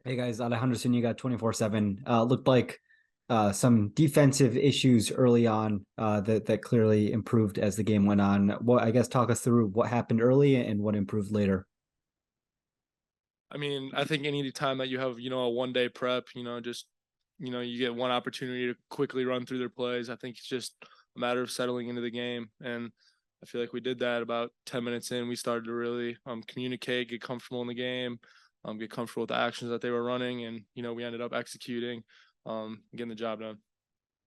Hey guys, Alejandro Zuniga, 24/7. Looked like some defensive issues early on that clearly improved as the game went on. What I guess talk us through what happened early and what improved later. I mean, I think any time that you have, a 1 day prep, just, you get one opportunity to quickly run through their plays. I think it's just a matter of settling into the game. And I feel like we did that about 10 minutes in. We started to really communicate, get comfortable in the game, get comfortable with the actions that they were running. And, we ended up executing, getting the job done.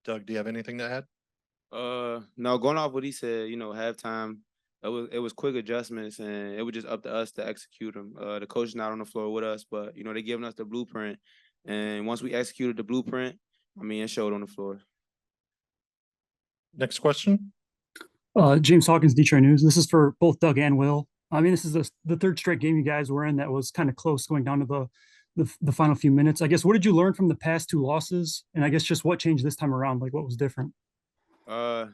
Doug, do you have anything to add? No, going off what he said, halftime, it was quick adjustments, and it was just up to us to execute them. The coach is not on the floor with us, but they're giving us the blueprint, and once we executed the blueprint, I mean, it showed on the floor. Next question. James Hawkins, Detroit News. This is for both Doug and Will. I mean, this is the third straight game you guys were in that was kind of close going down to the final few minutes. I guess, what did you learn from the past two losses? And I guess just what changed this time around? Like, what was different?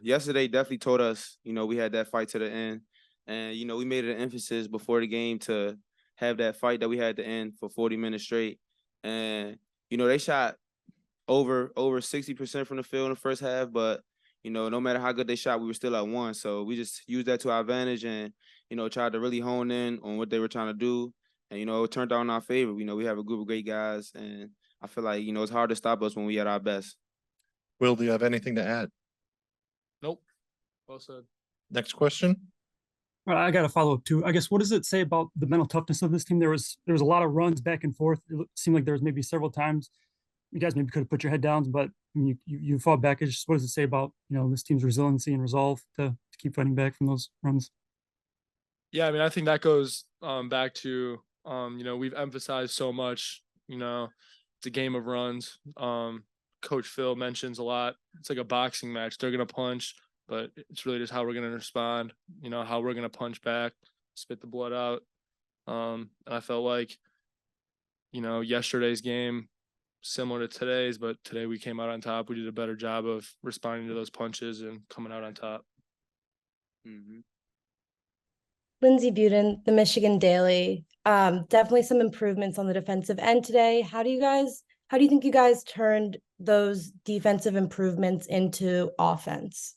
Yesterday definitely told us, we had that fight to the end, and we made it an emphasis before the game to have that fight that we had to end for 40 minutes straight, and they shot over 60% from the field in the first half, but no matter how good they shot, we were still at one. So we just used that to our advantage and tried to really hone in on what they were trying to do, and it turned out in our favor. We have a group of great guys, and I feel like it's hard to stop us when we at our best. Will, do you have anything to add? Nope. Well said. Next question. I got to follow up too. I guess, what does it say about the mental toughness of this team? There was a lot of runs back and forth. It seemed like there was maybe several times you guys maybe could have put your head down, but I mean, you fought back. It's just, what does it say about this team's resiliency and resolve to keep fighting back from those runs? Yeah, I mean, I think that goes back to we've emphasized so much, it's a game of runs. Coach Phil mentions a lot. It's like a boxing match. They're gonna punch, but it's really just how we're gonna respond, how we're gonna punch back, spit the blood out. And I felt like, yesterday's game similar to today's, but today we came out on top. We did a better job of responding to those punches and coming out on top. Mm-hmm. Lindsey Buden, the Michigan Daily. Definitely some improvements on the defensive end today. How do you think you guys turned those defensive improvements into offense?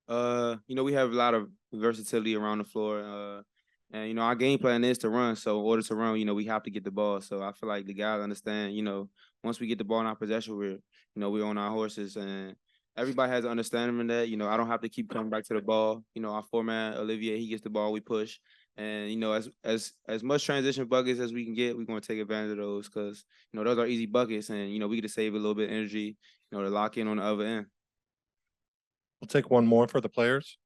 We have a lot of versatility around the floor. And our game plan is to run. So in order to run, we have to get the ball. So I feel like the guys understand, once we get the ball in our possession, we're on our horses, and everybody has an understanding of that. I don't have to keep coming back to the ball. Our format, Olivier, he gets the ball, we push. And as much transition buckets as we can get, we're going to take advantage of those, because those are easy buckets, and we get to save a little bit of energy, to lock in on the other end. We'll take one more for the players.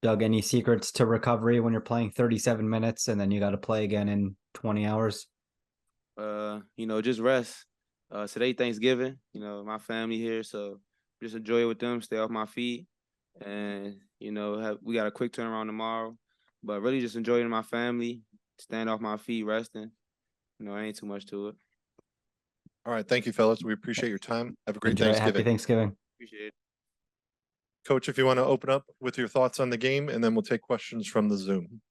Doug, any secrets to recovery when you're playing 37 minutes and then you got to play again in 20 hours? Just rest. Today Thanksgiving, my family here, so just enjoy it with them, stay off my feet, and we got a quick turnaround tomorrow, but really just enjoying my family, stand off my feet, resting. Ain't too much to it. All right, thank you, fellas. We appreciate your time. Have a great Enjoy. Thanksgiving. Happy Thanksgiving. Appreciate it. Coach, if you want to open up with your thoughts on the game, and then we'll take questions from the Zoom.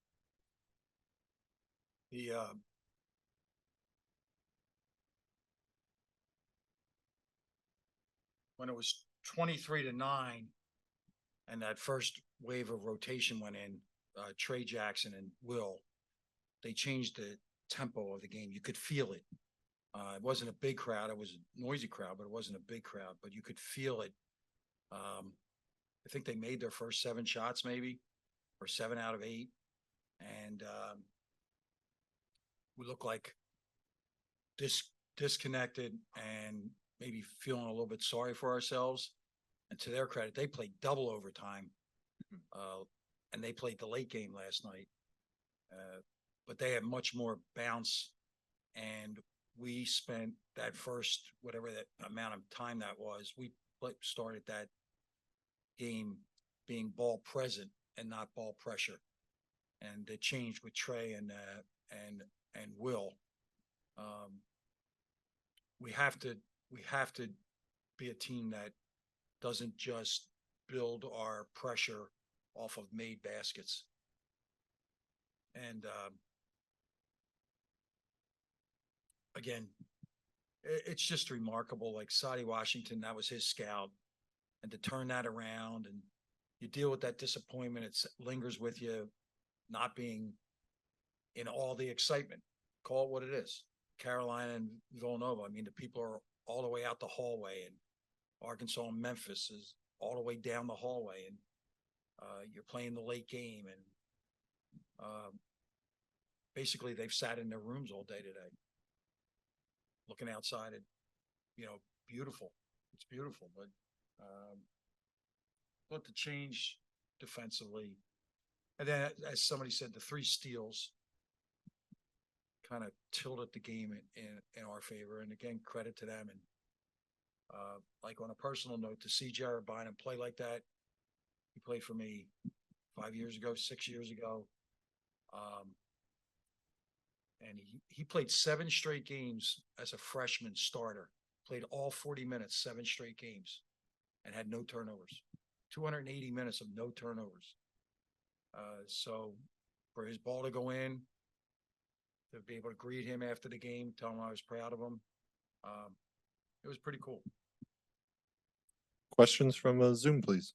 When it was 23-9 and that first wave of rotation went in, Trey Jackson and Will, they changed the tempo of the game. You could feel it. It wasn't a big crowd. It was a noisy crowd, but it wasn't a big crowd, but you could feel it. I think they made their first 7 shots, maybe, or 7 out of 8. And we look like disconnected and maybe feeling a little bit sorry for ourselves. And to their credit, they played double overtime, and they played the late game last night. But they had much more bounce, and we spent that first, whatever that amount of time that was, we started that game being ball present and not ball pressure. And it changed with Trey and Will. We have to be a team that doesn't just build our pressure off of made baskets. And again, it's just remarkable. Like Sadie Washington, that was his scout, and to turn that around, and you deal with that disappointment. It lingers with you, not being in all the excitement. Call it what it is. Carolina and Villanova. I mean, the people are all the way out the hallway, and Arkansas and Memphis is all the way down the hallway, and you're playing the late game, and basically they've sat in their rooms all day today, looking outside, and beautiful. It's beautiful, but what to change defensively, and then as somebody said, the 3 steals kind of tilted the game in our favor. And again, credit to them. And like on a personal note, to see Jared Bynum play like that, he played for me 5 years ago, 6 years ago. And he played 7 straight games as a freshman starter, played all 40 minutes, 7 straight games, and had no turnovers, 280 minutes of no turnovers. So for his ball to go in, to be able to greet him after the game, tell him I was proud of him, it was pretty cool. Questions from Zoom, please.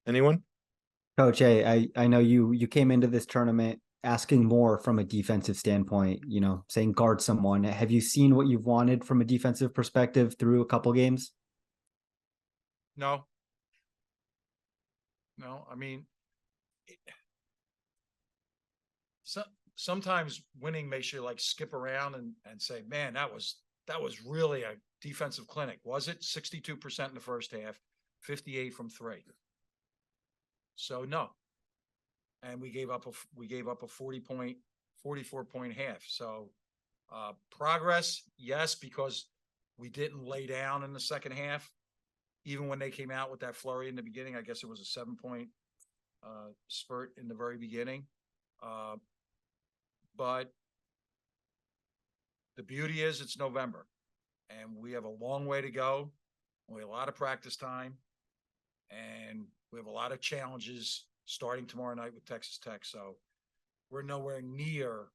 Anyone? Coach, hey, I know you came into this tournament asking more from a defensive standpoint, saying guard someone. Have you seen what you've wanted from a defensive perspective through a couple games? No. I mean, sometimes winning makes you like skip around and say, man, that was really a defensive clinic. Was it? 62% in the first half, 58 from 3. So no. And we gave up a 44 point half. So progress, yes, because we didn't lay down in the second half. Even when they came out with that flurry in the beginning, I guess it was a 7-point spurt in the very beginning. But the beauty is it's November, and we have a long way to go. We have a lot of practice time, and we have a lot of challenges starting tomorrow night with Texas Tech. So we're nowhere near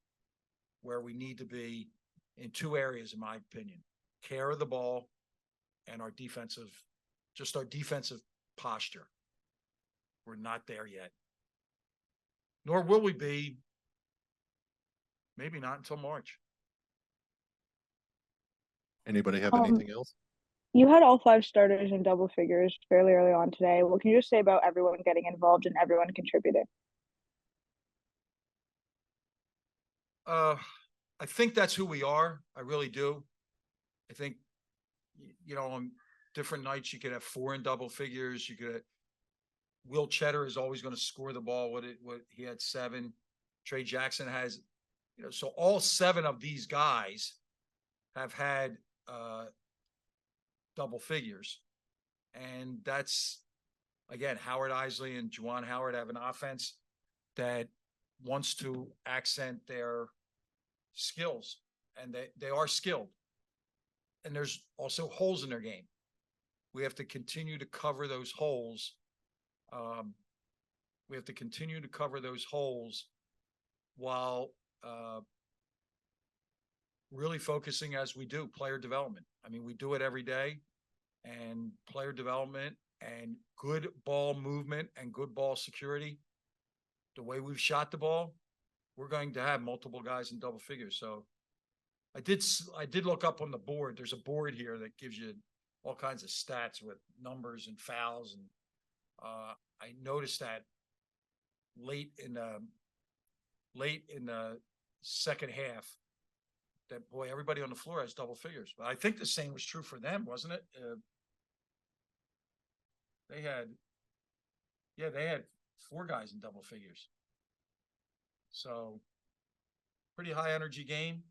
where we need to be in 2 areas, in my opinion: care of the ball and our defensive posture. We're not there yet. Nor will we be, maybe not until March. Anybody have anything else? You had all 5 starters in double figures fairly early on today. What can you just say about everyone getting involved and everyone contributing? I think that's who we are. I really do. I think, on different nights you could have 4 in double figures. You could have, Will Tschetter is always going to score the ball. What he had 7. Trey Jackson has, so all 7 of these guys have had double figures. And that's, again, Howard Isley and Juwan Howard have an offense that wants to accent their skills, and they are skilled. And there's also holes in their game. We have to continue to cover those holes. While really focusing, as we do, player development. I mean, we do it every day, and player development and good ball movement and good ball security. The way we've shot the ball, we're going to have multiple guys in double figures. So I did look up on the board. There's a board here that gives you all kinds of stats with numbers and fouls. And I noticed that late in the second half, that boy, everybody on the floor has double figures. But I think the same was true for them, wasn't it? They had 4 guys in double figures. So pretty high energy game.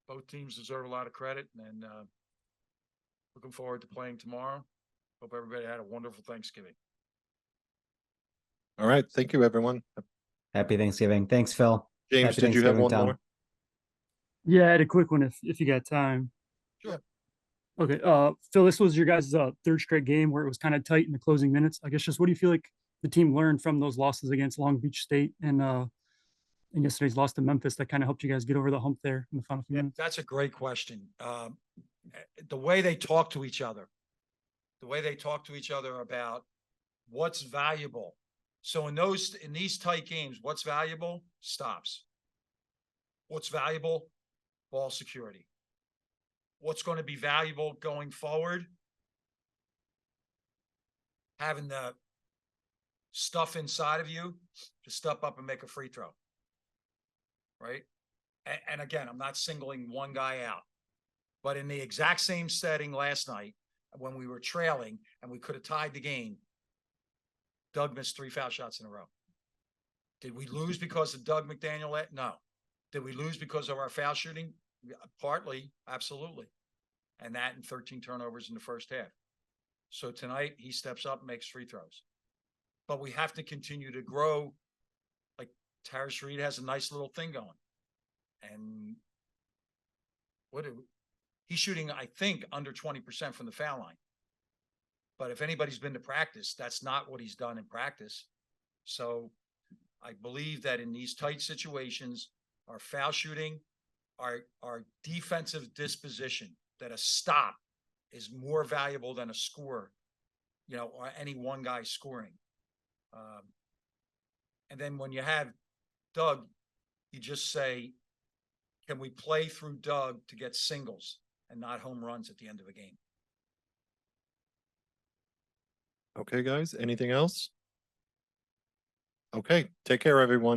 Both teams deserve a lot of credit, and looking forward to playing tomorrow. Hope everybody had a wonderful Thanksgiving. All right. Thank you, everyone. Happy Thanksgiving. Thanks, Phil. James, Happy did you have Thanksgiving, one Tom. more? Yeah, I had a quick one if you got time. Sure. Okay. Phil, this was your guys' 3rd straight game where it was kind of tight in the closing minutes. I guess just what do you feel like the team learned from those losses against Long Beach State and yesterday's loss to Memphis that kind of helped you guys get over the hump there in the final few minutes? That's a great question. The way they talk to each other, about what's valuable. So in these tight games, what's valuable? Stops. What's valuable? Ball security. What's going to be valuable going forward? Having the stuff inside of you to step up and make a free throw. Right? And again, I'm not singling one guy out, but in the exact same setting last night, when we were trailing and we could have tied the game, Dug missed 3 foul shots in a row. Did we lose because of Dug McDaniel? No. Did we lose because of our foul shooting? Partly, absolutely. And that and 13 turnovers in the first half. So tonight he steps up and makes free throws. But we have to continue to grow. Like Tarish Reed has a nice little thing going. And he's shooting, I think, under 20% from the foul line. But if anybody's been to practice, that's not what he's done in practice. So I believe that in these tight situations, our foul shooting, our defensive disposition, that a stop is more valuable than a score, or any one guy scoring. And then when you have Dug, you just say, can we play through Dug to get singles and not home runs at the end of a game? Okay, guys, anything else? Okay, take care, everyone.